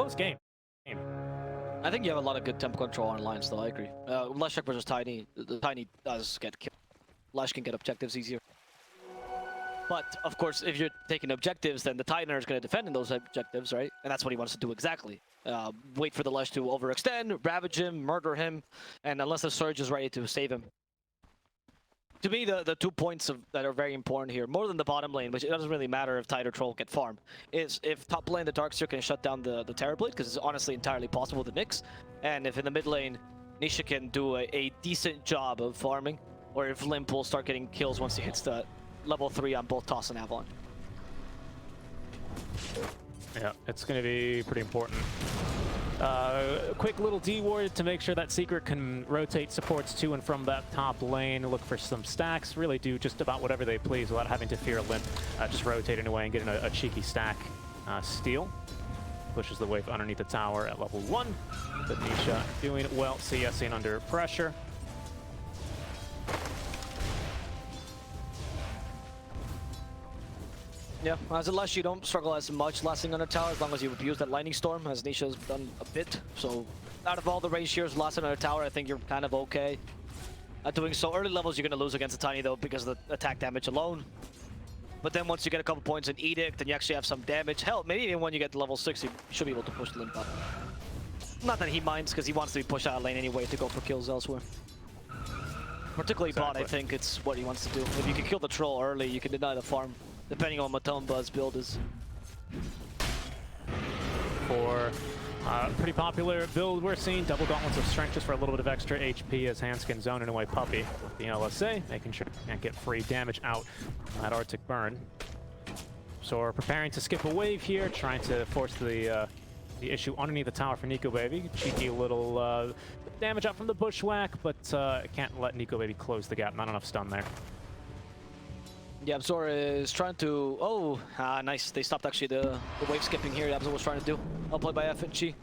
close game. I think you have a lot of good tempo control on lines, though. I agree. Leshek versus Tiny, the Tiny does get killed. Lesh can get objectives easier. But, of course, if you're taking objectives, then the Titiner is going to defend in those objectives, right? And that's what he wants to do exactly. Wait for the Lesh to overextend, ravage him, murder him, and unless the Surge is ready to save him. To me, the 2 points that are very important here, more than the bottom lane, which it doesn't really matter if Tide or Troll get farmed, is if top lane the Darkseer can shut down the Terrorblade, because it's honestly entirely possible with the Nyx, and if in the mid lane, Nisha can do a decent job of farming, or if Limp will start getting kills once he hits the level 3 on both Toss and Avalon. Yeah, it's going to be pretty important. Quick little D ward to make sure that Secret can rotate supports to and from that top lane, look for some stacks, really do just about whatever they please without having to fear Limp, just rotating away and getting a cheeky stack steal. Pushes the wave underneath the tower at level 1, but Nisha doing well, CSing under pressure. Yeah, as a Lush, you don't struggle as much lasting under tower as long as you abuse that Lightning Storm, as Nisha's done a bit. So, out of all the range shears lasting under tower, I think you're kind of okay at doing so. Early levels, you're going to lose against the Tiny, though, because of the attack damage alone. But then once you get a couple points in Edict, and you actually have some damage, hell, maybe even when you get to level 6, you should be able to push Limp up. Not that he minds, because he wants to be pushed out of lane anyway to go for kills elsewhere. Particularly bot, I think it's what he wants to do. If you can kill the Troll early, you can deny the farm. Depending on what Tomba's build is. For pretty popular build we're seeing, double gauntlets of strength just for a little bit of extra HP as Hanskin zoning away Puppey with the LSA, making sure he can't get free damage out on that Arctic burn. So we're preparing to skip a wave here, trying to force the issue underneath the tower for Nico Baby. Cheeky little damage out from the bushwhack, but can't let Nico Baby close the gap. Not enough stun there. Yeah, Yabzor is trying to... Oh, nice. They stopped actually the wave skipping here. Yabzor was trying to do. Well played by FNG.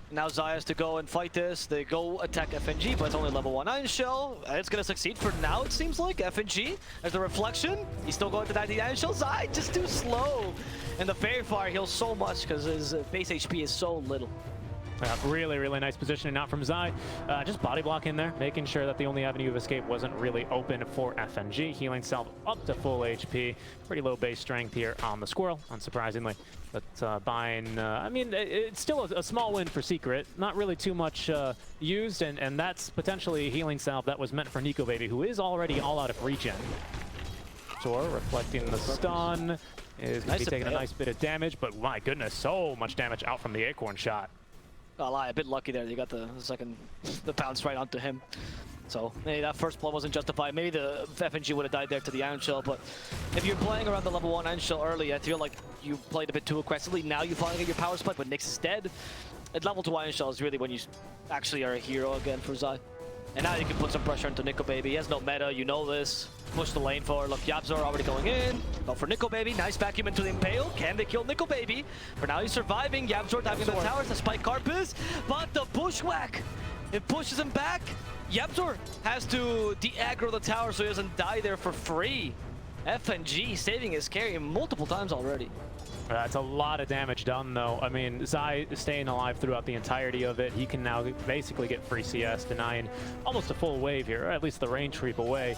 Now Zai has to go and fight this. They go attack FNG, but it's only level 1 Iron Shell. It's going to succeed for now, it seems like. FNG, there's the reflection. He's still going to die to the Iron Shell. Zai just too slow. And the Fairy Fire heals so much because his base HP is so little. Really, really nice positioning out from Zai. Just body block in there, making sure that the only avenue of escape wasn't really open for FNG. Healing self up to full HP. Pretty low base strength here on the Squirrel, unsurprisingly. But buying, I mean, it's still a small win for Secret. Not really too much used, and that's potentially a healing salve that was meant for Nico Baby, who is already all out of regen. Tor reflecting the stun. Is going to be taking a nice bit of damage, but my goodness, so much damage out from the Acorn shot. I'll lie, a bit lucky there. They got the bounce right onto him. So maybe that first blow wasn't justified. Maybe the FNG would have died there to the Iron Shell, but if you're playing around the level 1 Iron Shell early, I feel like you played a bit too aggressively. Now you finally get your power spike, but Nyx is dead. At level 2 Iron Shell is really when you actually are a hero again for Zai. And now you can put some pressure into Nico Baby. He has no meta, you know this. Push the lane forward. Look, Yabzor already going in. Go for Nico Baby. Nice vacuum into the Impale. Can they kill Nico Baby? For now, he's surviving. Yabzor diving in the towers to spike Carpus. But the bushwhack, it pushes him back. Yabzor has to de-aggro the tower so he doesn't die there for free. FNG saving his carry multiple times already. That's a lot of damage done, though. I mean, Zai is staying alive throughout the entirety of it. He can now basically get free CS, denying almost a full wave here, or at least the range creep away.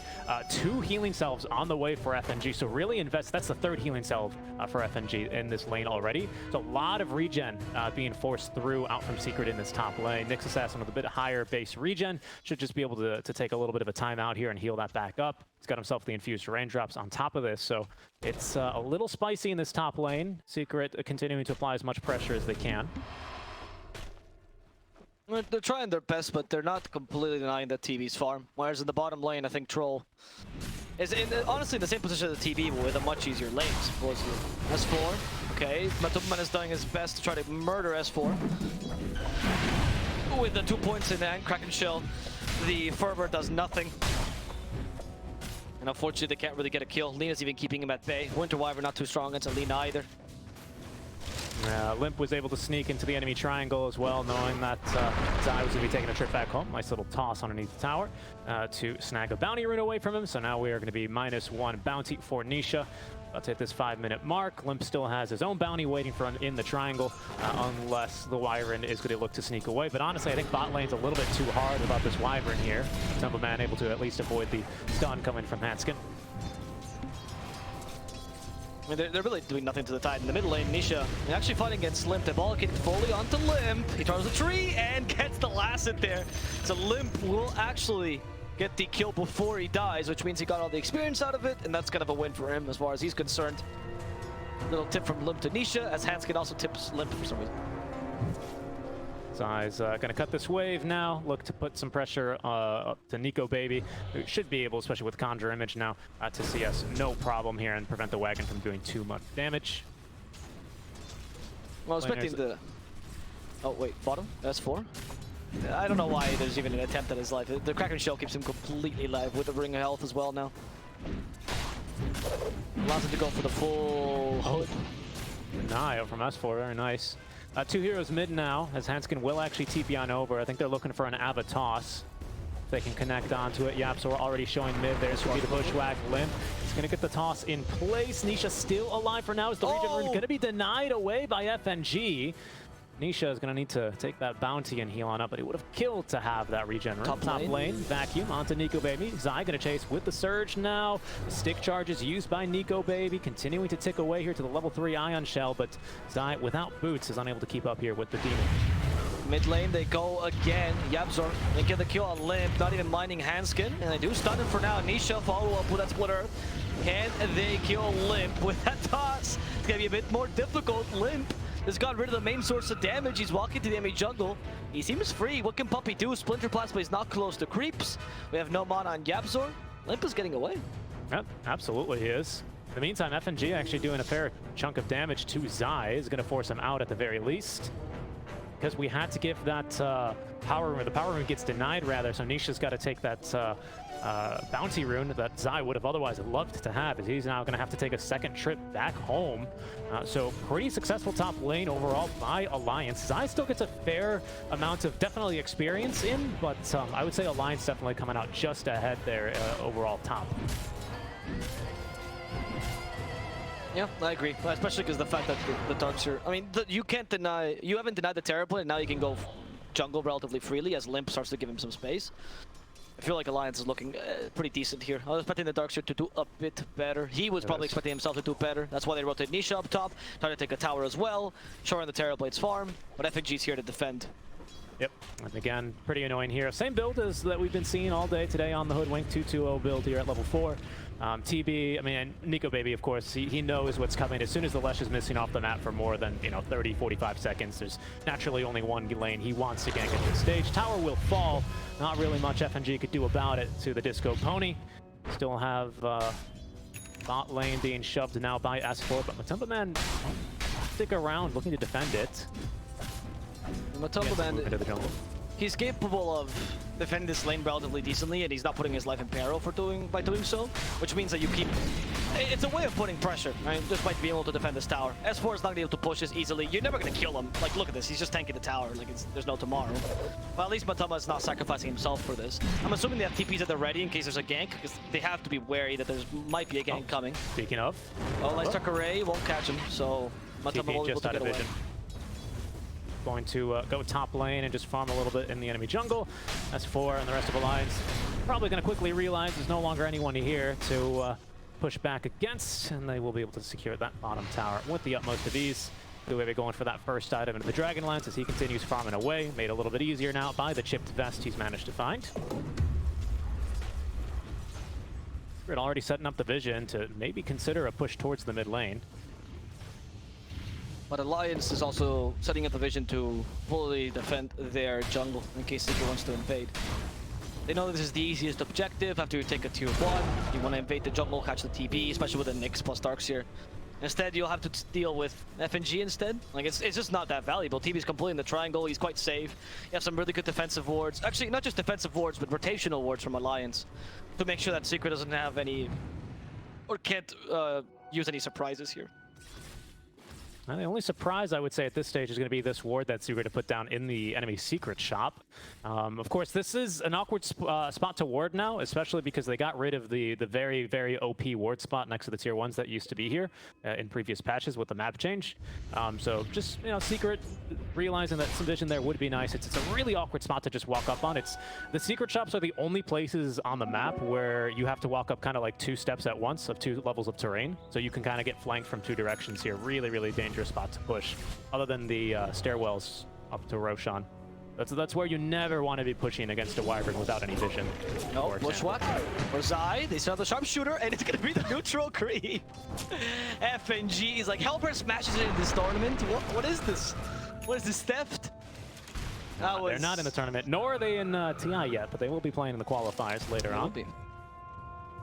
2 healing salves on the way for FNG, so really invest. That's the 3rd healing salve for FNG in this lane already. So a lot of regen being forced through out from Secret in this top lane. Nyx Assassin with a bit higher base regen should just be able to take a little bit of a timeout here and heal that back up. He's got himself the infused raindrops on top of this, so it's a little spicy in this top lane. Secret continuing to apply as much pressure as they can. They're trying their best, but they're not completely denying that TV's farm. Whereas in the bottom lane, I think Troll is honestly in the same position as the TV, but with a much easier lane, supposedly. S4, okay. Matuman is doing his best to try to murder S4. With the 2 points in hand, Kraken Shell, the Fervor does nothing. And unfortunately, they can't really get a kill. Lena's even keeping him at bay. Winter Wyvern not too strong against Lena either. Limp was able to sneak into the enemy triangle as well, knowing that Zai was going to be taking a trip back home. Nice little toss underneath the tower to snag a bounty rune away from him. So now we are going to be -1 bounty for Nisha. About to hit this 5-minute mark. Limp still has his own bounty waiting for in the triangle, unless the Wyvern is going to look to sneak away. But honestly, I think bot lane's a little bit too hard about this Wyvern here. Tumble able to at least avoid the stun coming from Hanskin. I mean, they're really doing nothing to the Tide. In the middle lane, Nisha actually fighting against Limp. The ball gets fully onto Limp. He throws the tree and gets the last hit there. So Limp will actually get the kill before he dies, which means he got all the experience out of it, and that's kind of a win for him as far as he's concerned. Little tip from Limp to Nisha, as Hanskin also tips Limp for some reason. Zai's going to cut this wave now, look to put some pressure up to Nico Baby, who should be able, especially with Conjure Image now, to CS no problem here and prevent the wagon from doing too much damage. Well, expecting the... Oh, wait, bottom? S4? I don't know why there's even an attempt at his life. The Kraken Shell keeps him completely alive with the Ring of Health as well now. Allows him to go for the full hood. Deny from S4, very nice. 2 heroes mid now, as Hanskin will actually TP on over. I think they're looking for an Ava toss. If they can connect onto it. Yapsor already showing mid. There's going to be the Bushwhack. Limp is going to get the toss in place. Nisha still alive for now. Is the regen rune going to be denied away by FNG? Nisha is going to need to take that bounty and heal on up, but it would have killed to have that regen rune. Top lane, vacuum onto Nico Baby. Zai going to chase with the surge now. Stick charges used by Nico Baby, continuing to tick away here to the level 3 Ion Shell, but Zai, without boots, is unable to keep up here with the Demon. Mid lane, they go again. Yabzor, they get the kill on Limp, not even minding Hanskin, and they do stun him for now. Nisha follow up with that split earth. Can they kill Limp with that toss? It's going to be a bit more difficult. Limp has got rid of the main source of damage. He's walking to the enemy jungle. He seems free. What can Puppey do? Splinter Plasma is not close to creeps. We have no mana on Yabzor. Limp is getting away. Yep, absolutely he is. In the meantime, FNG actually doing a fair chunk of damage to Zai. Is going to force him out at the very least. Because we had to give that power rune, the power rune gets denied rather, so Nisha's got to take that bounty rune that Zai would have otherwise loved to have, as he's now going to have to take a second trip back home. So pretty successful top lane overall by Alliance. Zai still gets a fair amount of definitely experience in, but I would say Alliance definitely coming out just ahead there overall top. Yeah, I agree, especially because the fact that the Darkseer, I mean, you can't deny, you haven't denied the Terror Blade, and now you can go jungle relatively freely as Limp starts to give him some space. I feel like Alliance is looking pretty decent here. I was expecting the Darkseer to do a bit better. He was probably expecting himself to do better. That's why they rotate Nisha up top, try to take a tower as well, shoring the Terror Blade's farm, but FNG's here to defend. Yep, and again, pretty annoying here. Same build as that we've been seeing all day today on the Hoodwink, 2-2-0 build here at level 4. TB, I mean, Nico Baby, of course, he knows what's coming. As soon as the Lesh is missing off the map for more than, 30, 45 seconds, there's naturally only one lane he wants to gank at this stage. Tower will fall. Not really much FNG could do about it to the Disco Pony. Still have bot lane being shoved now by S4, but Matumba Man stick around looking to defend it. Matumba Man, he's capable of defending this lane relatively decently, and he's not putting his life in peril by doing so, which means that you keep... It's a way of putting pressure, right? Just by being able to defend this tower. S4 is not going to be able to push this easily. You're never going to kill him. Like, look at this. He's just tanking the tower. Like, there's no tomorrow. But at least Matumba is not sacrificing himself for this. I'm assuming they have TPs at the ready in case there's a gank, because they have to be wary that there might be a gank coming. Speaking of... Oh, nice Tuck Array won't catch him, so Matumba will be able to get away. Going to go top lane and just farm a little bit in the enemy jungle. S4 and the rest of Alliance probably going to quickly realize there's no longer anyone here to push back against, and they will be able to secure that bottom tower with the utmost of ease. We're going for that first item into the Dragonlance as he continues farming away. Made a little bit easier now by the chipped vest he's managed to find. We're already setting up the vision to maybe consider a push towards the mid lane. But Alliance is also setting up a vision to fully defend their jungle in case Seeker wants to invade. They know this is the easiest objective after you take a tier 1. You want to invade the jungle, catch the TP, especially with a Nyx plus Darkseer. Instead, you'll have to deal with FNG instead. Like, it's just not that valuable. TP's completely in the triangle, he's quite safe. You have some really good defensive wards. Actually, not just defensive wards, but rotational wards from Alliance to make sure that Seeker doesn't have any, or can't use any surprises here. The only surprise I would say at this stage is going to be this ward that Sugar to put down in the enemy secret shop. Of course, this is an awkward spot to ward now, especially because they got rid of the very, very OP ward spot next to the tier 1s that used to be here in previous patches with the map change. So just, you know, Secret realizing that some vision there would be nice. It's a really awkward spot to just walk up on. The secret shops are the only places on the map where you have to walk up kind of like 2 steps at once of 2 levels of terrain. So you can kind of get flanked from 2 directions here. Really, really dangerous spot to push, other than the stairwells up to Roshan. That's where you never want to be pushing against a Wyvern without any vision. No, bushwhack for Zai. They still have the sharpshooter, and it's going to be the neutral creep. FNG is like, Helper smashes it in this tournament. What is this? What is this theft? They're not in the tournament, nor are they in TI yet, but they will be playing in the qualifiers later on.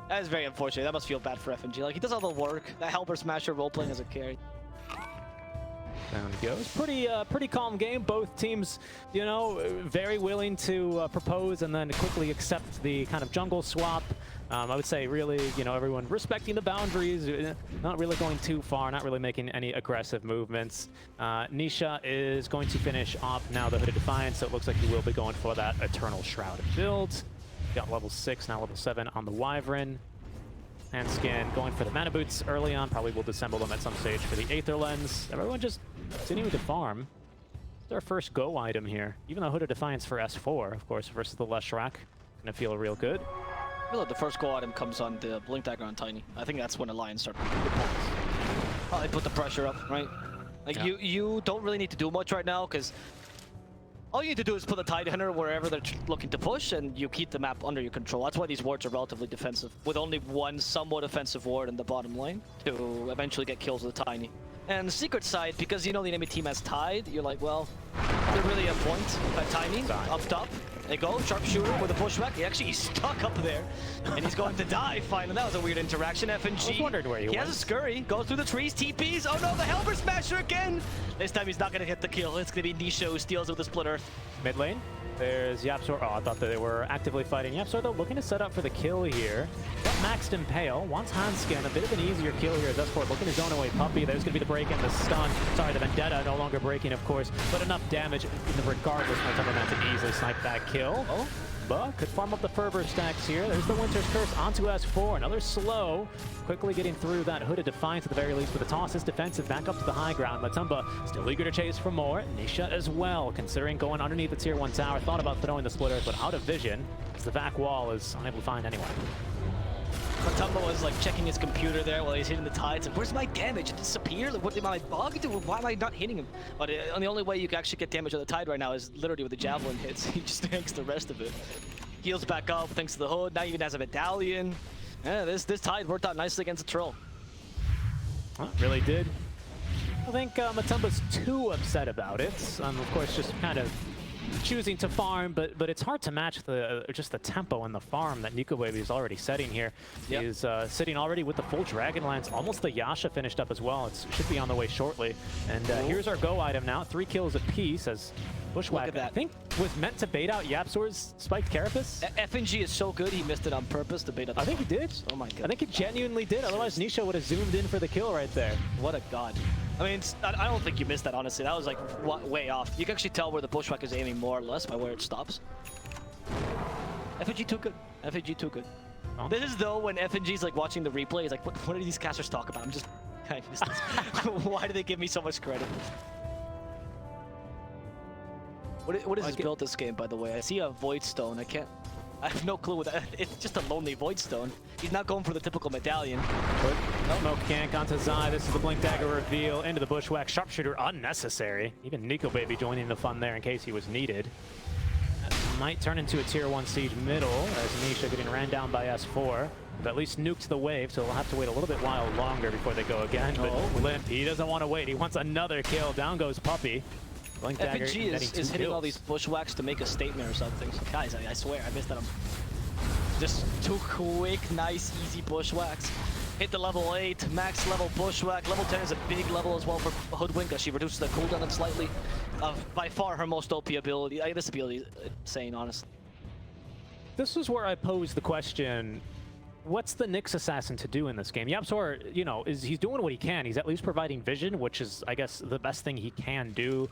That is very unfortunate. That must feel bad for FNG. Like, he does all the work. That Helper smasher role-playing as a carry. Down he goes. Pretty calm game. Both teams, you know, very willing to propose and then quickly accept the kind of jungle swap. I would say really, you know, everyone respecting the boundaries, not really going too far, not really making any aggressive movements. Nisha is going to finish off now the Hooded Defiance, so it looks like he will be going for that Eternal Shroud build. Got level 6, now level 7 on the Wyvern. And Skin going for the mana boots early on. Probably will disassemble them at some stage for the Aether Lens. Everyone just continuing to farm. It's our first go item here. Even though Hooded Defiance for S4, of course, versus the Leshrac. Gonna feel real good. I feel like the first go item comes on the Blink Dagger on Tiny. I think that's when Alliance start. Probably put the pressure up, right? Like, yeah. You don't really need to do much right now, because all you need to do is put the Tidehunter wherever they're looking to push, and you keep the map under your control. That's why these wards are relatively defensive, with only one somewhat offensive ward in the bottom lane to eventually get kills with the Tiny. And the secret side, because you know the enemy team has Tide, you're like, well, they're really a point at Tiny, up top. They go, sharpshooter with a pushback. He's stuck up there, and he's going to die finally. That was a weird interaction. FNG. I was wondering where he was. Has a scurry, goes through the trees, TPs. Oh no, the Helper Smasher again! This time he's not going to get the kill. It's going to be Nisha who steals with the Split Earth. Mid lane, there's Yapsor. Oh, I thought that they were actively fighting. Yapsor, though, looking to set up for the kill here. Got maxed Impale, wants Handskin. A bit of an easier kill here as S4 looking to zone away Puppey. There's going to be the break in, the stun. Sorry, the Vendetta no longer breaking, of course, but enough damage regardless. Matumba meant to easily snipe that kill. Oh. But could farm up the Fervor stacks here. There's the Winter's Curse onto S4. Another slow. Quickly getting through that Hooded Defiance at the very least, but the toss is defensive back up to the high ground. Matumba still eager to chase for more. Nisha as well, considering going underneath the tier 1 tower. Thought about throwing the splitters, but out of vision as the back wall is unable to find anyone. Matumba was like checking his computer there while he's hitting the tides. Like, where's my damage? It disappeared? Like, what, am I bugged? Why am I not hitting him? But the only way you can actually get damage on the tide right now is literally with the javelin hits. He just tanks the rest of it. Heals back up thanks to the hood. Now even has a medallion. Yeah, this tide worked out nicely against the troll. Well, it really did. I think Matumba's too upset about it. Of course, just kind of choosing to farm, but it's hard to match the just the tempo and the farm that NicoBaby is already setting here. Yep. He's sitting already with the full Dragonlance, almost the Yasha finished up as well. It should be on the way shortly. And here's our go item now, 3 kills apiece as Bushwhack, I think, was meant to bait out Yapsor's spiked Carapace. FNG is so good, he missed it on purpose to bait out. I think he did. Oh my god. I think he genuinely did, otherwise Nisha would have zoomed in for the kill right there. What a god. I mean, I don't think you missed that, honestly. That was like way off. You can actually tell where the Bushwhack is aiming more or less by where it stops. FNG too good. FNG too good. Oh. This is though when FNG's like watching the replay, he's like, what do these casters talk about? I'm just, I missed this. Why do they give me so much credit? What is his build this game, by the way? I see a Void Stone. I have no clue what that. It's just a lonely Void Stone. He's not going for the typical medallion. Smoke cank onto Zai. This is the Blink Dagger reveal into the Bushwhack. Sharpshooter unnecessary. Even NicoBaby joining the fun there in case he was needed. That might turn into a tier 1 siege middle as Nisha getting ran down by S4. But at least nuked the wave, so we'll have to wait a little bit while longer before they go again. But Limp, he doesn't want to wait. He wants another kill. Down goes Puppey. FNG is hitting all these bushwhacks to make a statement or something. So guys, I swear, I missed that. Just 2 quick, nice, easy bushwhacks. Hit the level 8, max level bushwhack. Level 10 is a big level as well for Hoodwink, as she reduces the cooldown slightly. By far her most OP ability. This ability is insane, honestly. This is where I posed the question, what's the Nyx assassin to do in this game? YapzOr, you know, he's doing what he can. He's at least providing vision, which is, I guess, the best thing he can do.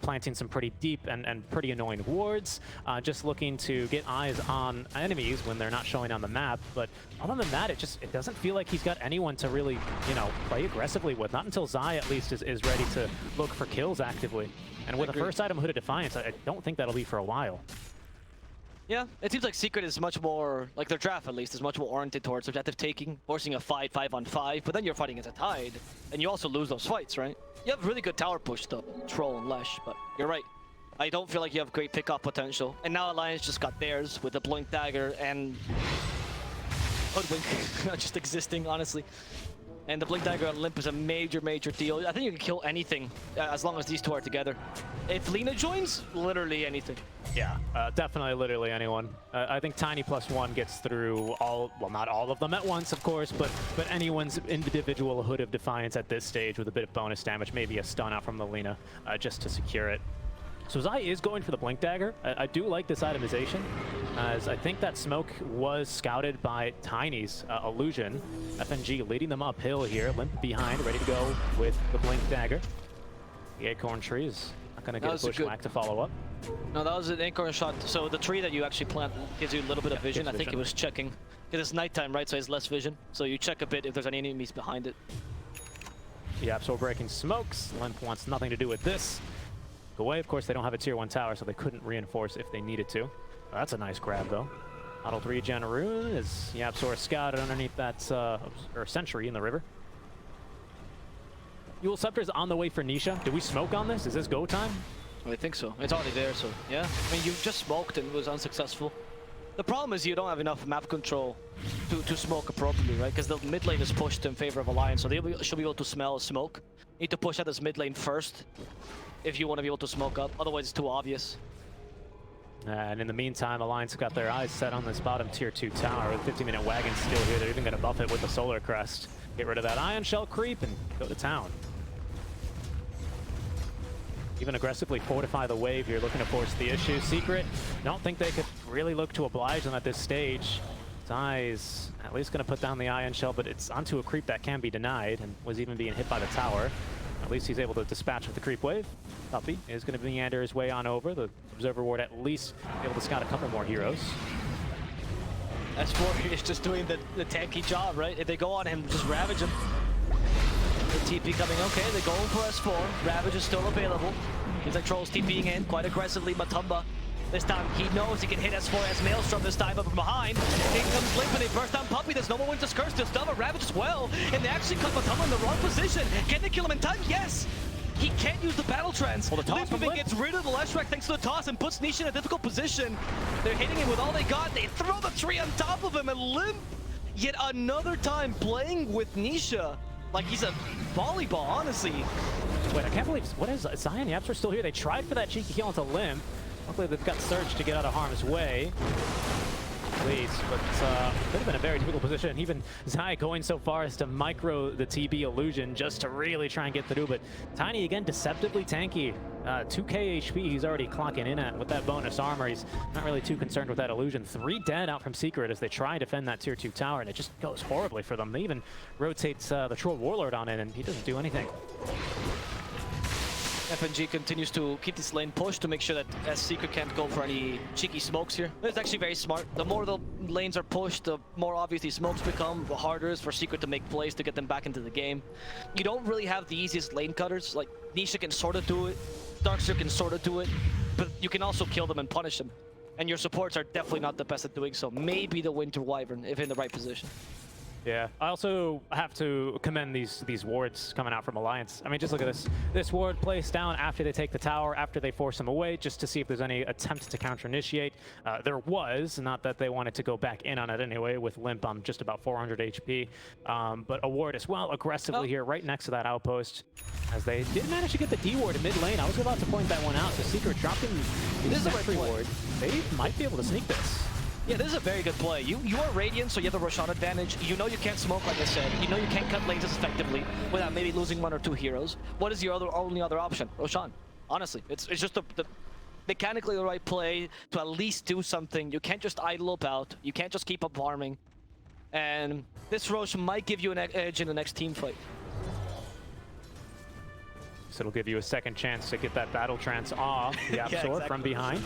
Planting some pretty deep and pretty annoying wards. Just looking to get eyes on enemies when they're not showing on the map. But other than that, it doesn't feel like he's got anyone to really, you know, play aggressively with. Not until Zai, at least, is ready to look for kills actively. And with the first item, Hood of Defiance, I don't think that'll be for a while. Yeah, it seems like Secret is much more, like their draft at least, is much more oriented towards objective taking, forcing a fight 5-on-5, but then you're fighting as a Tide, and you also lose those fights, right? You have really good tower push though, Troll and Lesh, but you're right. I don't feel like you have great pickup potential. And now Alliance just got theirs with the Blink Dagger and Hoodwink just existing, honestly. And the Blink Dagger on Limp is a major, major deal. I think you can kill anything as long as these two are together. If Lina joins, literally anything. Yeah, definitely literally anyone. I think Tiny +1 gets through all, well, not all of them at once, of course, but anyone's individual Hood of Defiance at this stage with a bit of bonus damage, maybe a stun out from the Lina just to secure it. So Zai is going for the Blink Dagger. I do like this itemization, as I think that smoke was scouted by Tiny's illusion. FNG leading them uphill here, Limp behind, ready to go with the Blink Dagger. The Acorn Tree is not going to get a Bushwhack to follow up. No, that was an Acorn shot. So the tree that you actually plant gives you a little bit of vision. I think it was checking. Because it's nighttime, right? So it's less vision. So you check a bit if there's any enemies behind it. Yeah, so breaking smokes. Limp wants nothing to do with this. Away, of course, they don't have a tier 1 tower, so they couldn't reinforce if they needed to. That's a nice grab, though. Auto 3 Gen Rune is YapzOr scouted underneath that or Sentry in the river. Eul Scepter's on the way for Nisha. Do we smoke on this? Is this go time? I think so. It's already there, so yeah. I mean, you just smoked and it was unsuccessful. The problem is you don't have enough map control to smoke appropriately, right? Because the mid lane is pushed in favor of Alliance, so they should be able to smell smoke. You need to push out this mid lane first if you want to be able to smoke up. Otherwise, it's too obvious. And in the meantime, Alliance got their eyes set on this bottom tier 2 tower. With 50-minute wagon still here, they're even going to buff it with the Solar Crest. Get rid of that Ion Shell creep and go to town. Even aggressively fortify the wave here, looking to force the issue. Secret, don't think they could really look to oblige them at this stage. Zai's at least going to put down the Ion Shell, but it's onto a creep that can be denied and was even being hit by the tower. At least he's able to dispatch with the creep wave. Puppy is going to meander his way on over. The Observer Ward at least able to scout a couple more heroes. S4 is just doing the tanky job, right? If they go on him, just ravage him. The TP coming, okay, they're going for S4. Ravage is still available. He's like Troll's TPing in quite aggressively. Matumba, this time he knows he can hit S4 as Maelstrom this time, but from behind. In comes Limp and they burst down Puppy. There's no more Winter's Curse to stun, but Ravage as well. And they actually cut Matumba in the wrong position. Can they kill him in time? Yes! He can't use the battle trance. Well, the toss Limp gets rid of the Leshrac thanks to the toss and puts Nisha in a difficult position. They're hitting him with all they got. They throw the tree on top of him, and Limp yet another time playing with Nisha like he's a volleyball, honestly. Wait, I can't believe, what is Zai and YapzOr still here? They tried for that cheeky kill into Limp. Luckily, they've got Surge to get out of harm's way. Please, but could have been a very difficult position. Even Zai going so far as to micro the TB illusion just to really try and get through. But Tiny, again, deceptively tanky. 2k HP he's already clocking in at with that bonus armor. He's not really too concerned with that illusion. 3 dead out from Secret as they try and defend that tier 2 tower, and it just goes horribly for them. They even rotates the Troll Warlord on it, and he doesn't do anything. FNG continues to keep this lane pushed to make sure that Secret can't go for any cheeky smokes here. It's actually very smart. The more the lanes are pushed, the more obvious these smokes become, the harder it is for Secret to make plays to get them back into the game. You don't really have the easiest lane cutters. Like, Nisha can sort of do it, Darkseer can sort of do it, but you can also kill them and punish them. And your supports are definitely not the best at doing so. Maybe the Winter Wyvern, if in the right position. Yeah, I also have to commend these wards coming out from Alliance. I mean, just look at this. This ward placed down after they take the tower, after they force him away, just to see if there's any attempt to counter-initiate. There was, not that they wanted to go back in on it anyway, with Limp on just about 400 HP. But a ward as well, aggressively here, right next to that outpost, as they did manage to get the D ward in mid lane. I was about to point that one out. So Secret dropping the sentry ward. They might be able to sneak this. Yeah, this is a very good play. You are Radiant, so you have the Roshan advantage. You know you can't smoke, like I said. You know you can't cut lanes as effectively without maybe losing 1 or 2 heroes. What is your only other option? Roshan. Honestly, it's just the mechanically the right play to at least do something. You can't just idle about. You can't just keep up farming. And this Roche might give you an edge in the next team fight. So it'll give you a second chance to get that battle trance off the Absol exactly. from behind.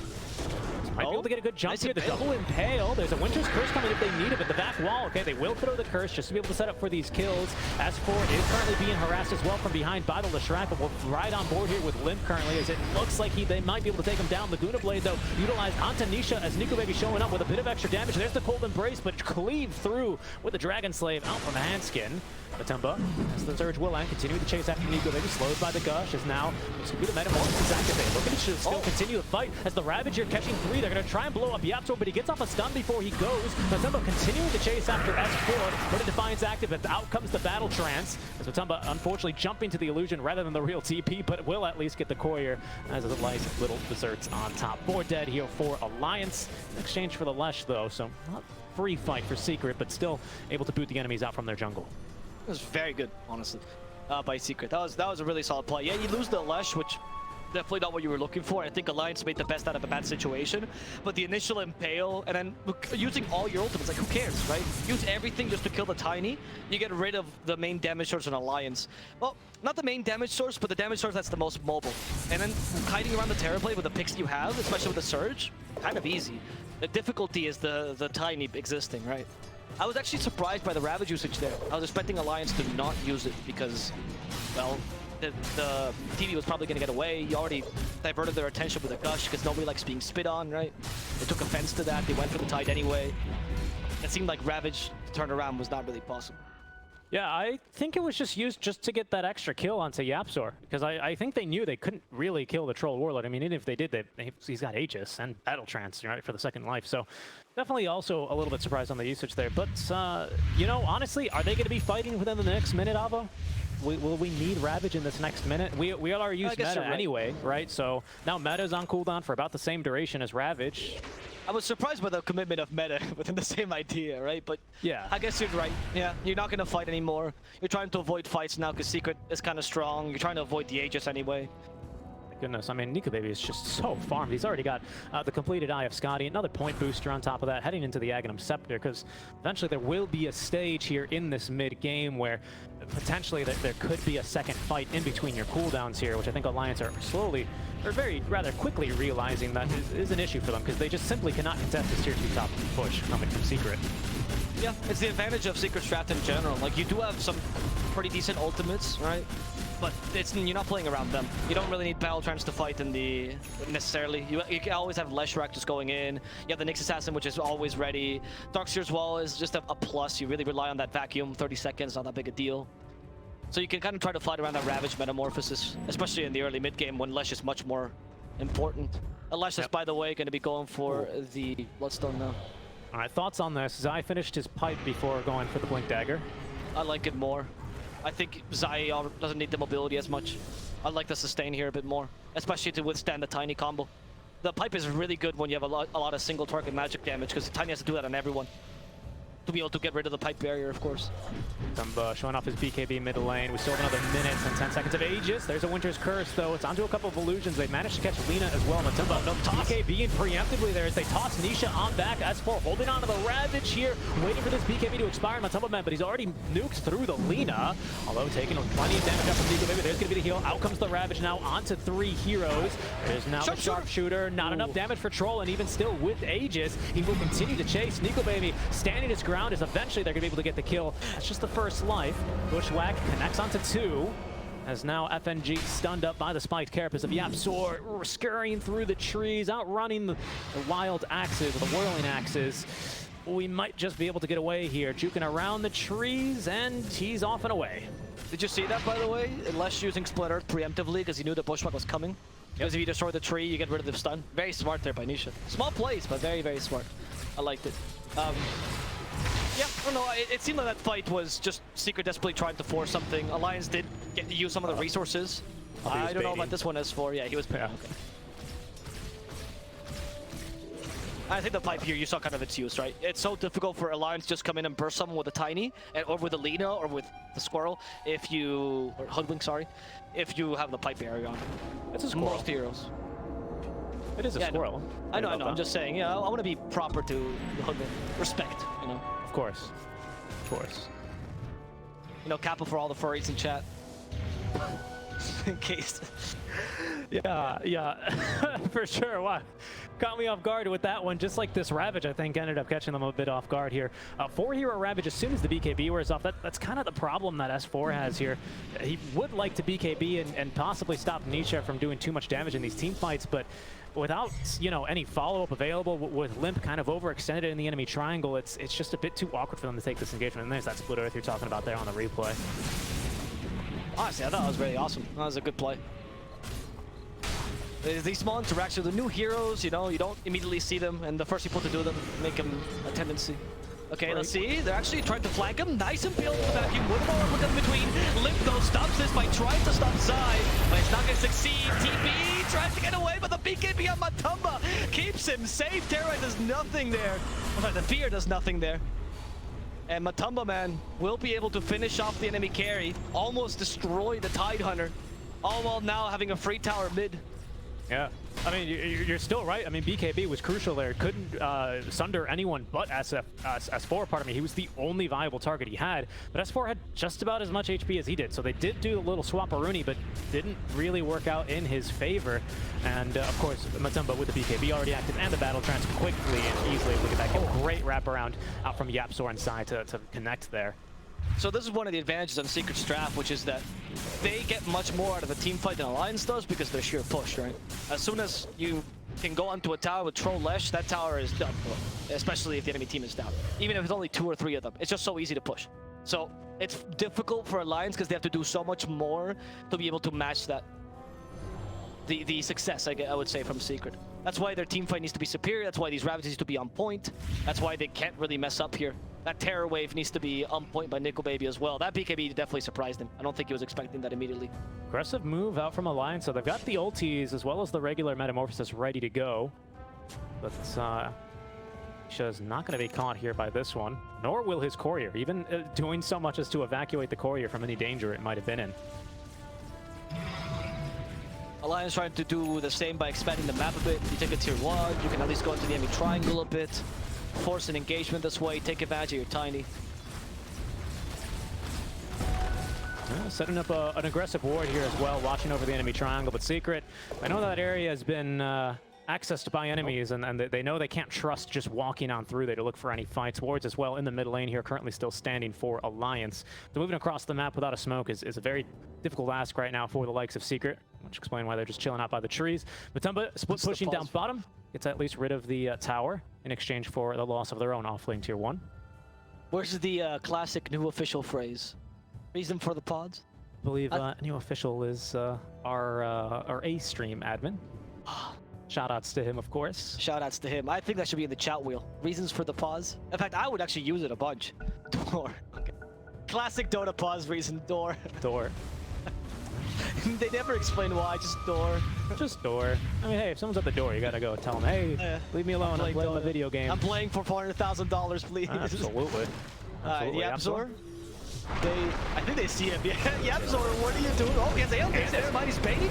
Might be able to get a good jump Nice here. The impale. double impale. There's a Winter's Curse coming if they need it, but the back wall, okay, they will throw the curse just to be able to set up for these kills. S4 is currently being harassed as well from behind by the Leshrac, but we're right on board here with Limp currently, as it looks like they might be able to take him down. Laguna Blade, though, utilized onto Nisha as Nico Baby showing up with a bit of extra damage. There's the Cold Embrace, but cleave through with the Dragon Slave out from the Handskin. Matumba, as the Surge will end, continuing to chase after Nico Baby, slowed by the Gush, is now it's going to be the Metamorphosis activate. Looking to still continue the fight as the Ravager catching 3. They're going to try and blow up Yapzor, but he gets off a stun before he goes. Matumba continuing to chase after S4, but a Defiance active, but out comes the Battle Trance. As Matumba unfortunately jumping to the illusion rather than the real TP, but will at least get the Courier as it lies little desserts on top. 4 dead here for Alliance. In exchange for the Lesh, though, so not free fight for Secret, but still able to boot the enemies out from their jungle. It was very good, honestly, by Secret. That was a really solid play. Yeah, you lose the Lesh, which definitely not what you were looking for. I think Alliance made the best out of a bad situation, but the initial Impale and then using all your ultimates, like who cares, right? Use everything just to kill the Tiny. You get rid of the main damage source in Alliance. Well, not the main damage source, but the damage source that's the most mobile. And then hiding around the Terrorblade with the picks you have, especially with the Surge, kind of easy. The difficulty is the Tiny existing, right? I was actually surprised by the Ravage usage there. I was expecting Alliance to not use it because, well, the TV was probably going to get away. You already diverted their attention with a Gush because nobody likes being spit on, right? They took offense to that. They went for the Tide anyway. It seemed like Ravage turnaround was not really possible. Yeah, I think it was just used just to get that extra kill onto Yapzor, because I think they knew they couldn't really kill the Troll Warlord. I mean, even if they did, he's got Aegis and Battle Trance, right, for the second life. So definitely also a little bit surprised on the usage there. But, you know, honestly, are they going to be fighting within the next minute, Avo? Will we need Ravage in this next minute? We are used meta anyway, right? So now meta's on cooldown for about the same duration as Ravage. I was surprised by the commitment of meta within the same idea, right? But yeah, I guess you're right. Yeah, you're not going to fight anymore. You're trying to avoid fights now because Secret is kind of strong. You're trying to avoid the Aegis anyway. Goodness, I mean, Nico Baby is just so farmed. He's already got the completed Eye of Scotty, another point booster on top of that, heading into the Aghanim Scepter, because eventually there will be a stage here in this mid-game where potentially there could be a second fight in between your cooldowns here, which I think Alliance are slowly, or rather quickly realizing that is an issue for them, because they just simply cannot contest this tier 2 top push coming from Secret. Yeah, it's the advantage of Secret Strat in general. Like, you do have some pretty decent ultimates, right? But you're not playing around them. You don't really need Battle Trance to fight in the necessarily. You can always have Leshrac just going in. You have the Nyx Assassin, which is always ready. Darkseer's Wall is just a plus. You really rely on that vacuum. 30 seconds, not that big a deal. So you can kind of try to fight around that Ravage Metamorphosis, especially in the early mid game when Lesh is much more important. Lesh is, by the way, going to be going for the Bloodstone now. All right, thoughts on this? Zai finished his pipe before going for the Blink Dagger. I like it more. I think Zai doesn't need the mobility as much. I like the sustain here a bit more, especially to withstand the Tiny combo. The pipe is really good when you have a lot of single target magic damage, because Tiny has to do that on everyone to be able to get rid of the pipe barrier, of course. Dumba showing off his BKB mid lane. We still have another minute and 10 seconds of Aegis. There's a Winter's Curse, though. It's onto a couple of illusions. They managed to catch Lina as well. Matumba, no BKB preemptively there as they toss Nisha on back. S4 holding on to the Ravage here, waiting for this BKB to expire. Matumba man, but he's already nuked through the Lina, although taking plenty of damage up from Nico Baby. There's going to be the heal. Out comes the Ravage now onto 3 heroes. There's now the Sharpshooter. Not enough damage for Troll, and even still with Aegis, he will continue to chase. Nico Baby standing his ground as eventually they're going to be able to get the kill. That's just the first life. Bushwhack connects onto 2. As now FNG stunned up by the spiked carapace of Yapzor, scurrying through the trees, outrunning the wild axes, the whirling axes. We might just be able to get away here, juking around the trees, and he's off and away. Did you see that, by the way? Lesh using Split Earth preemptively because he knew the Bushwhack was coming. Because if you destroy the tree, you get rid of the stun. Very smart there by Nisha. Small plays, but very, very smart. I liked it. Yeah, I don't know. It seemed like that fight was just Secret desperately trying to force something. Alliance did get to use some of the resources. I don't know about this one S4. Yeah, he was paying. Okay. I think the pipe here, you saw kind of its use, right? It's so difficult for Alliance just come in and burst someone with a Tiny, or with a Lina, or with the Squirrel, or Hoodwink, sorry, if you have the pipe barrier on. It's a Squirrel. Most heroes. It is a Squirrel. I know. I'm just saying, yeah, I want to be proper to the Hoodwink. Respect, you know. Of course. course. You know, Kappa for all the furries in chat. In case. Yeah, for sure. Wow. Caught me off guard with that one, just like this Ravage, I think, ended up catching them a bit off guard here. 4-hero Ravage, as soon as the BKB wears off, that's kind of the problem that S4 has here. He would like to BKB and possibly stop Nisha from doing too much damage in these team fights, but without, you know, any follow-up available, with Limp kind of overextended in the enemy triangle, it's just a bit too awkward for them to take this engagement. And there's that split earth you're talking about there on the replay. Honestly, I thought that was really awesome. That was a good play. These small interactions, the new heroes, you know, you don't immediately see them, and the first people to do them make them a tendency. Okay, let's see. They're actually trying to flank him. Nice and peeled the vacuum with more with them between. Limp though stops this by trying to stop Zai, but it's not going to succeed. TP tries to get away, but the BKB on Matumba keeps him safe. Terra does nothing there. Oh, sorry, the Fear does nothing there. And Matumba, man, will be able to finish off the enemy carry, almost destroy the Tidehunter, all while now having a free tower mid. Yeah, I mean, you're still right. I mean, BKB was crucial there. Couldn't sunder anyone but S4, pardon me. He was the only viable target he had, but S4 had just about as much HP as he did. So they did do a little swap-a-rooney, but didn't really work out in his favor. And of course, Matumba with the BKB already active and the battle trance quickly and easily. Look at that, get a great wraparound out from Yapzor inside to connect there. So this is one of the advantages on Secret's draft, which is that they get much more out of a team fight than Alliance does because of their sheer push, right? As soon as you can go onto a tower with Troll Lesh, that tower is done, especially if the enemy team is down. Even if it's only 2 or 3 of them, it's just so easy to push. So it's difficult for Alliance because they have to do so much more to be able to match that. The success, I would say, from Secret. That's why their team fight needs to be superior. That's why these Ravages need to be on point. That's why they can't really mess up here. That Terror Wave needs to be on point by Nickel Baby as well. That BKB definitely surprised him. I don't think he was expecting that immediately. Aggressive move out from Alliance. So they've got the ultis as well as the regular Metamorphosis ready to go. But Nisha's not going to be caught here by this one, nor will his courier, even doing so much as to evacuate the courier from any danger it might have been in. Alliance trying to do the same by expanding the map a bit. You take a tier 1, you can at least go into the enemy triangle a bit, force an engagement this way, take advantage of your tiny. Setting up an aggressive ward here as well, watching over the enemy triangle, but Secret, I know that area has been accessed by enemies, and they know they can't trust just walking on through there to look for any fights. Wards as well in the mid lane here, currently still standing for Alliance. So moving across the map without a smoke is a very difficult ask right now for the likes of Secret, which explains why they're just chilling out by the trees. Matumba split pushing down bottom, gets at least rid of the tower in exchange for the loss of their own offlane tier 1. Where's the classic new official phrase? Reason for the pods? I believe new official is our A-stream admin. Shoutouts to him, of course. Shoutouts to him. I think that should be in the chat wheel. Reasons for the pause. In fact, I would actually use it a bunch. Door. Okay. Classic Dota pause reason. Door. Door. They never explain why. Just door. Just door. I mean, hey, if someone's at the door, you gotta go tell them, hey, leave me alone. I'm playing my video game. I'm playing for $400,000, please. Absolutely. Absolutely. Yapzor? I think they see him. Yeah, Yapzor, what are you doing? Oh, he has ALK there. He's baiting.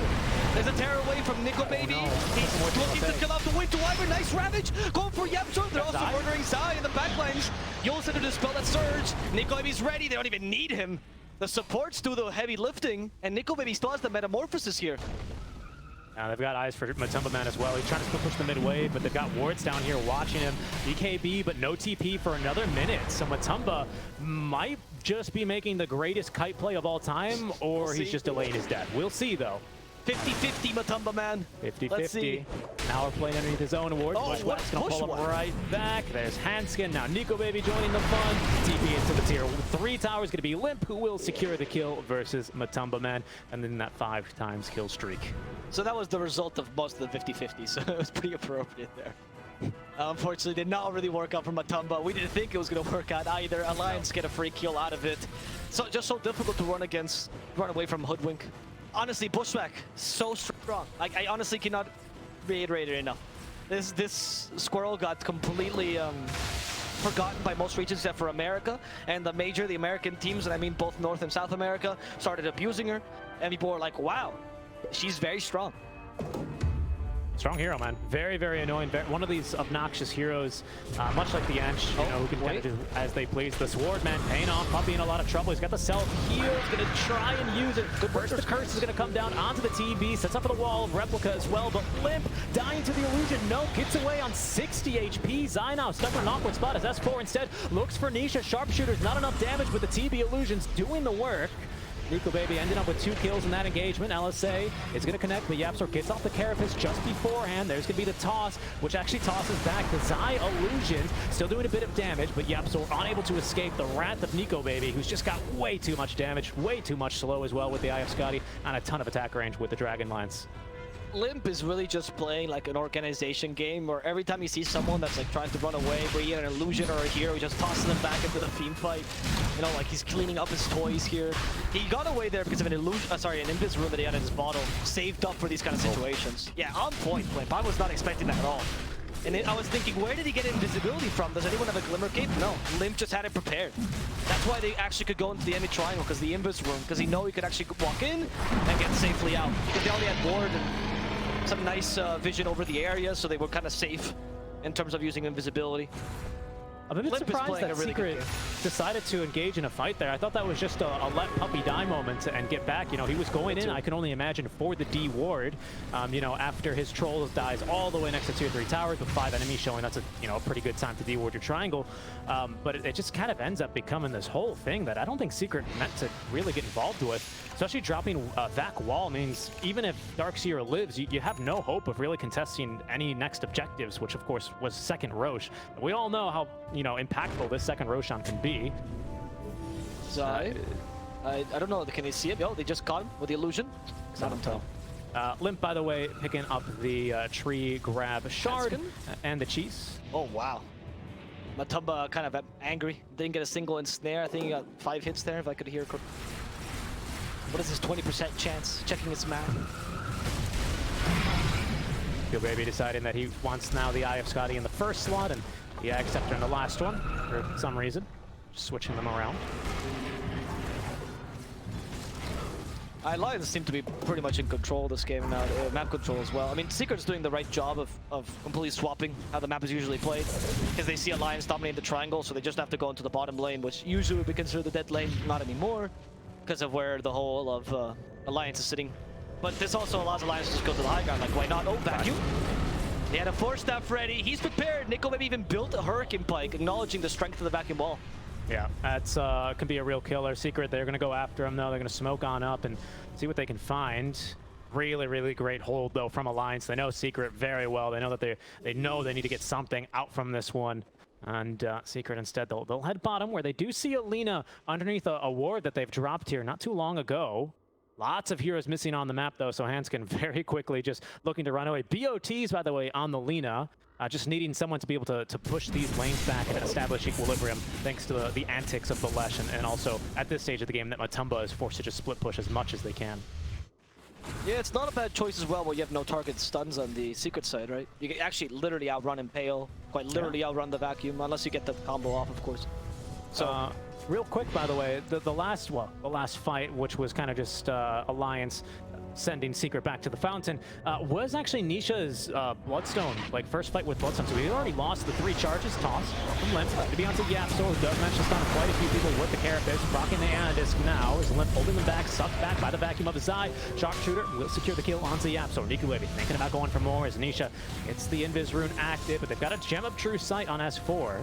There's a tear away from Nickel Baby. No. He's looking to kill off the Winter Wyvern. Nice Ravage. Going for Yapzor. They're also murdering Zai in the backlines. Yolsa to dispel that surge. Nickel Baby's ready. They don't even need him. The supports do the heavy lifting, and Nickel Baby still has the Metamorphosis here. They've got eyes for Matumba Man as well. He's trying to push the mid wave, but they've got wards down here watching him. BKB, but no TP for another minute. So Matumba might just be making the greatest kite play of all time, or he's just delaying his death. We'll see, though. 50-50 Matumba Man. 50-50. Now we're playing underneath his own award. Bushwhack's gonna pull him right back. There's Hanskin. Now Nico Baby joining the fun. TP into the tier 3 tower is gonna be Limp, who will secure the kill versus Matumba Man, and then that 5 times kill streak. So that was the result of most of the 50-50, so it was pretty appropriate there. Unfortunately, did not really work out for Matumba. We didn't think it was going to work out either. Alliance get a free kill out of it. So just so difficult to run away from Hoodwink. Honestly, Bushwhack, so strong. I honestly cannot reiterate it enough. This squirrel got completely forgotten by most regions except for America. And the American teams, and I mean both North and South America, started abusing her. And people were like, wow, she's very strong. Strong hero, man. Very, very annoying. One of these obnoxious heroes, much like the Ench, you know, who can kind of do as they please. The Sword, man, paying off. Puppey in a lot of trouble. He's got the self-heal. He's going to try and use it. First, the curse is going to come down onto the TB. Sets up for the wall of Replica as well. But Limp dying to the illusion. No, gets away on 60 HP. Zai now stuck in an awkward spot as S4 instead looks for Nisha. Sharpshooter's not enough damage, but the TB illusion's doing the work. NicoBaby ended up with 2 kills in that engagement. LSA is going to connect, but YapzOr gets off the Carapace just beforehand. There's going to be the toss, which actually tosses back the Zai illusion. Still doing a bit of damage, but YapzOr unable to escape the wrath of NicoBaby, who's just got way too much damage, way too much slow as well with the Eye of Scotty, and a ton of attack range with the Dragon Lance. Limp is really just playing like an organization game where every time you see someone that's like trying to run away, where you get an illusion or a hero, he just tosses them back into the team fight. You know, like he's cleaning up his toys here. He got away there because of an illusion, an Invis rune that he had in his bottle, saved up for these kind of situations. Yeah, on point, Limp. I was not expecting that at all. And I was thinking, where did he get invisibility from? Does anyone have a Glimmer Cape? No, Limp just had it prepared. That's why they actually could go into the enemy triangle, because the Invis rune, because he know he could actually walk in and get safely out. Because they already had ward and some nice vision over the area, so they were kind of safe in terms of using invisibility. I'm a bit surprised that Secret decided to engage in a fight there. I thought that was just a let Puppey die moment and get back. You know, he was going in, I can only imagine, for the D ward. You know, after his Trolls dies all the way next to tier 3 towers with 5 enemies showing, that's a pretty good time to D ward your triangle. But it just kind of ends up becoming this whole thing that I don't think Secret meant to really get involved with. Especially dropping Vac Wall means even if Darkseer lives, you have no hope of really contesting any next objectives, which of course was second Roche. We all know how, you know, impactful this second Roshan can be. Zai, I don't know, can they see him? Yo, they just caught him with the illusion. Not him tell. Limp, by the way, picking up the tree grab shard and the cheese. Oh, wow. Matumba kind of angry. Didn't get a single ensnare. I think he got 5 hits there, if I could hear. What is his 20% chance? Checking his math. NicoBaby deciding that he wants now the Eye of Scotty in the first slot, and the Ag Scepter in the last one, for some reason. Just switching them around. Lions seem to be pretty much in control of this game now, map control as well. I mean, Secret's doing the right job of completely swapping how the map is usually played, because they see Alliance dominate the triangle, so they just have to go into the bottom lane, which usually would be considered the dead lane, not anymore, because of where the whole of Alliance is sitting. But this also allows Alliance to just go to the high ground, like why not? Oh, vacuum! He had a 4-staff ready, he's prepared. NicoBaby even built a Hurricane Pike, acknowledging the strength of the vacuum wall. Yeah, that's can be a real killer. Secret, they're going to go after him, though. They're going to smoke on up and see what they can find. Really, really great hold, though, from Alliance. They know Secret very well. They know that they know they need to get something out from this one. And Secret, instead, they'll head bottom, where they do see Alina underneath a ward that they've dropped here not too long ago. Lots of heroes missing on the map, though, so Hanskin very quickly just looking to run away. BOTs, by the way, on the Lina. Just needing someone to be able to push these lanes back and establish equilibrium, thanks to the antics of the Lesh, and also, at this stage of the game, that Matumba is forced to just split push as much as they can. Yeah, it's not a bad choice as well, where you have no target stuns on the Secret side, right? You can actually literally outrun Impale, quite literally outrun the Vacuum, unless you get the combo off, of course. So, real quick, by the way, the last fight, which was kind of just Alliance sending Secret back to the fountain, was actually Nisha's Bloodstone, like first fight with Bloodstone. So he already lost the 3 charges tossed from Limp to be onto YapzOr, who does manage to stun quite a few people with the Carapace. Rocking the Anadisc now is Limp holding them back, sucked back by the vacuum of his eye. Sharpshooter will secure the kill onto YapzOr. NicoBaby thinking about going for more as Nisha gets the Invis rune active, but they've got a Gem of True Sight on S4.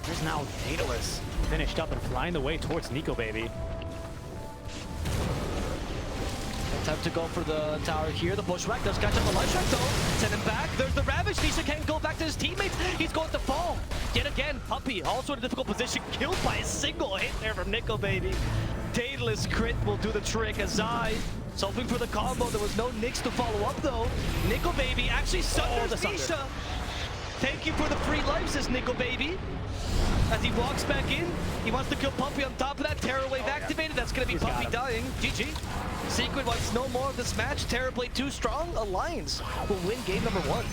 There's now Daedalus finished up and flying the way towards NicoBaby. Time to go for the tower here. The Bushwhack does catch up the Life Strike though. Send him back. There's the Ravage. Nisha can't go back to his teammates. He's going to fall. Yet again, Puppey also in a difficult position. Killed by a single hit there from NicoBaby. Daedalus crit will do the trick. Azai solving for the combo. There was no Nyx to follow up though. NicoBaby actually sunders Nisha. Thank you for the free life, says NicoBaby. As he walks back in, he wants to kill Puppey on top of that. Terror Wave activated. That's going to be Puppey dying. GG. Secret wants no more of this match. Terror Blade too strong. Alliance will win game number 1.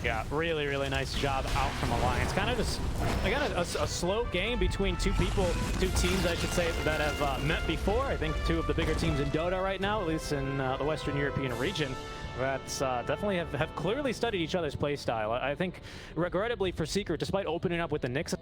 Yeah, really, really nice job out from Alliance. Kind of just, again, a slow game between two teams, I should say, that have met before. I think 2 of the bigger teams in Dota right now, at least in the Western European region. That's definitely have clearly studied each other's playstyle. I think, regrettably for Secret, despite opening up with the Knicks,